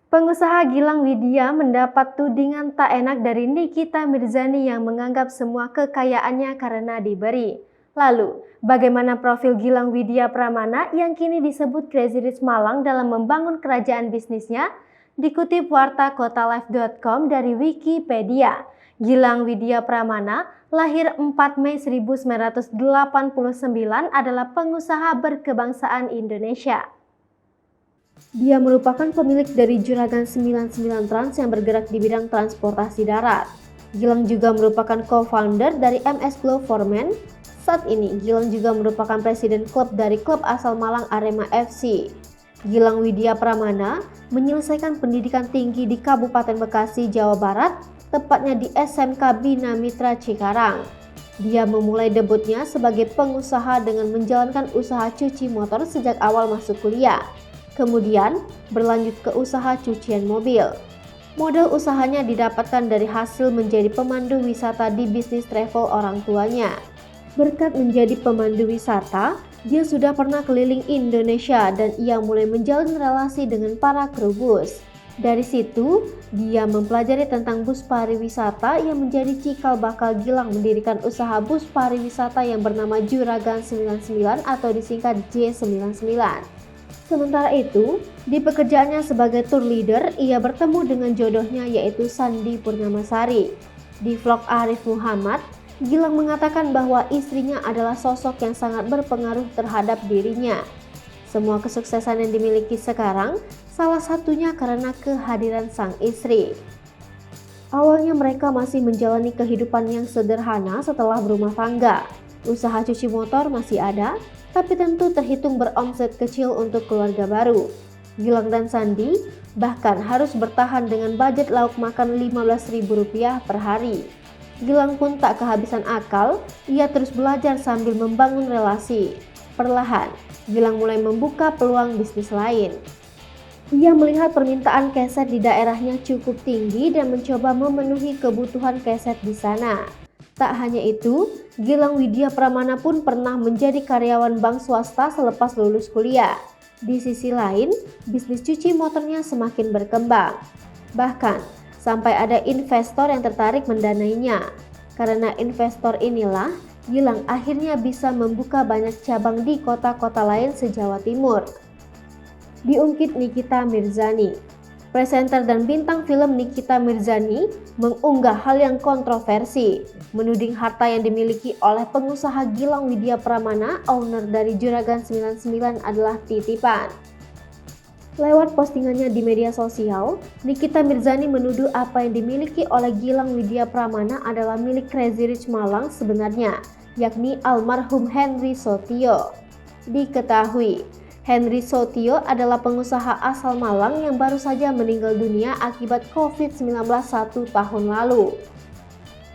Pengusaha Gilang Widya mendapat tudingan tak enak dari Nikita Mirzani yang menganggap semua kekayaannya karena diberi. Lalu, bagaimana profil Gilang Widya Pramana yang kini disebut Crazy Rich Malang dalam membangun kerajaan bisnisnya? Dikutip warta kotalife.com dari Wikipedia, Gilang Widya Pramana lahir 4 Mei 1989 adalah pengusaha berkebangsaan Indonesia. Dia merupakan pemilik dari Juragan 99 Trans yang bergerak di bidang transportasi darat. Gilang juga merupakan co-founder dari MS Glow Foreman. Saat ini, Gilang juga merupakan presiden klub dari klub asal Malang Arema FC. Gilang Widya Pramana menyelesaikan pendidikan tinggi di Kabupaten Bekasi, Jawa Barat, tepatnya di SMK Bina Mitra Cikarang. Dia memulai debutnya sebagai pengusaha dengan menjalankan usaha cuci motor sejak awal masuk kuliah. Kemudian berlanjut ke usaha cucian mobil. Modal usahanya didapatkan dari hasil menjadi pemandu wisata di bisnis travel orang tuanya. Berkat menjadi pemandu wisata, dia sudah pernah keliling Indonesia dan ia mulai menjalin relasi dengan para kru bus. Dari situ, dia mempelajari tentang bus pariwisata yang menjadi cikal bakal Gilang mendirikan usaha bus pariwisata yang bernama Juragan 99 atau disingkat J99. Sementara itu, di pekerjaannya sebagai tour leader, ia bertemu dengan jodohnya yaitu Sandi Purnamasari. Di vlog Arif Muhammad, Gilang mengatakan bahwa istrinya adalah sosok yang sangat berpengaruh terhadap dirinya. Semua kesuksesan yang dimiliki sekarang, salah satunya karena kehadiran sang istri. Awalnya mereka masih menjalani kehidupan yang sederhana setelah berumah tangga. Usaha cuci motor masih ada, tapi tentu terhitung beromset kecil untuk keluarga baru. Gilang dan Sandi bahkan harus bertahan dengan budget lauk makan Rp15.000 per hari. Gilang pun tak kehabisan akal, ia terus belajar sambil membangun relasi. Perlahan, Gilang mulai membuka peluang bisnis lain. Ia melihat permintaan keset di daerahnya cukup tinggi dan mencoba memenuhi kebutuhan keset di sana. Tak hanya itu, Gilang Widya Pramana pun pernah menjadi karyawan bank swasta selepas lulus kuliah. Di sisi lain, bisnis cuci motornya semakin berkembang. Bahkan, sampai ada investor yang tertarik mendanainya. Karena investor inilah, Gilang akhirnya bisa membuka banyak cabang di kota-kota lain se-Jawa Timur. Diungkit Nikita Mirzani. Presenter dan bintang film Nikita Mirzani mengunggah hal yang kontroversi, menuding harta yang dimiliki oleh pengusaha Gilang Widya Pramana, owner dari Juragan 99 adalah titipan. Lewat postingannya di media sosial, Nikita Mirzani menuduh apa yang dimiliki oleh Gilang Widya Pramana adalah milik Crazy Rich Malang sebenarnya, yakni almarhum Henry Sotio. Diketahui, Henry Sotio adalah pengusaha asal Malang yang baru saja meninggal dunia akibat COVID-19 1 tahun lalu.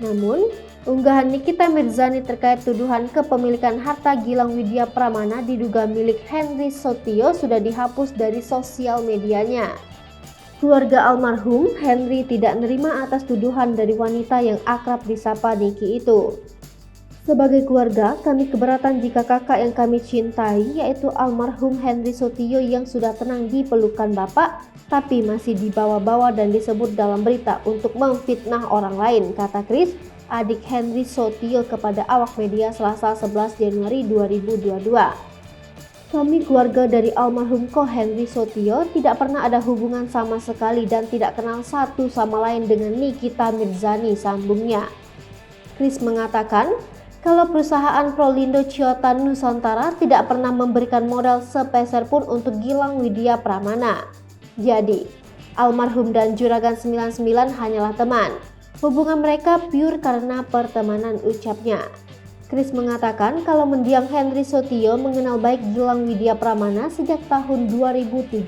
Namun, unggahan Nikita Mirzani terkait tuduhan kepemilikan harta Gilang Widya Pramana diduga milik Henry Sotio sudah dihapus dari sosial medianya. Keluarga almarhum Henry tidak menerima atas tuduhan dari wanita yang akrab disapa Niki itu. Sebagai keluarga, kami keberatan jika kakak yang kami cintai, yaitu almarhum Henry Sotio yang sudah tenang di pelukan bapak, tapi masih dibawa-bawa dan disebut dalam berita untuk memfitnah orang lain, kata Chris, adik Henry Sotio kepada awak media Selasa 11 Januari 2022. Kami keluarga dari almarhum Ko Henry Sotio tidak pernah ada hubungan sama sekali dan tidak kenal satu sama lain dengan Nikita Mirzani, sambungnya. Chris mengatakan, kalau perusahaan Prolindo Ciota Nusantara tidak pernah memberikan modal sepeser pun untuk Gilang Widya Pramana. Jadi, almarhum dan Juragan 99 hanyalah teman. Hubungan mereka pure karena pertemanan, ucapnya. Chris mengatakan kalau mendiang Henry Sotio mengenal baik Gilang Widya Pramana sejak tahun 2017.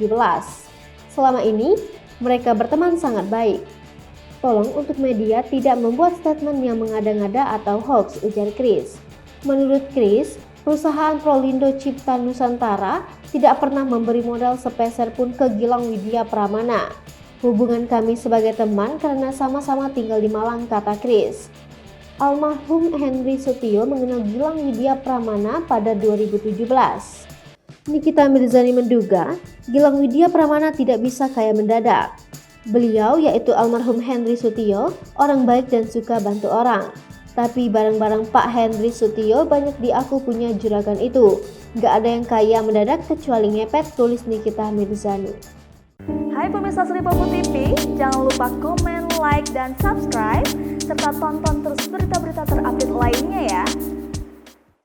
Selama ini, mereka berteman sangat baik. Tolong untuk media tidak membuat statement yang mengada-ngada atau hoax, ujar Chris. Menurut Chris, perusahaan Prolindo Cipta Nusantara tidak pernah memberi modal sepeser pun ke Gilang Widya Pramana. Hubungan kami sebagai teman karena sama-sama tinggal di Malang, kata Chris. Almarhum Henry Sotio mengenal Gilang Widya Pramana pada 2017. Nikita Mirzani menduga Gilang Widya Pramana tidak bisa kaya mendadak. Beliau yaitu almarhum Henry Sutio, orang baik dan suka bantu orang. Tapi barang-barang Pak Henry Sutio banyak diaku punya juragan itu. Gak ada yang kaya mendadak kecuali ngepet, tulis Nikita Mirzani. Hai pemirsa Sri Popo TV, jangan lupa komen, like, dan subscribe, serta tonton terus berita-berita terupdate lainnya ya.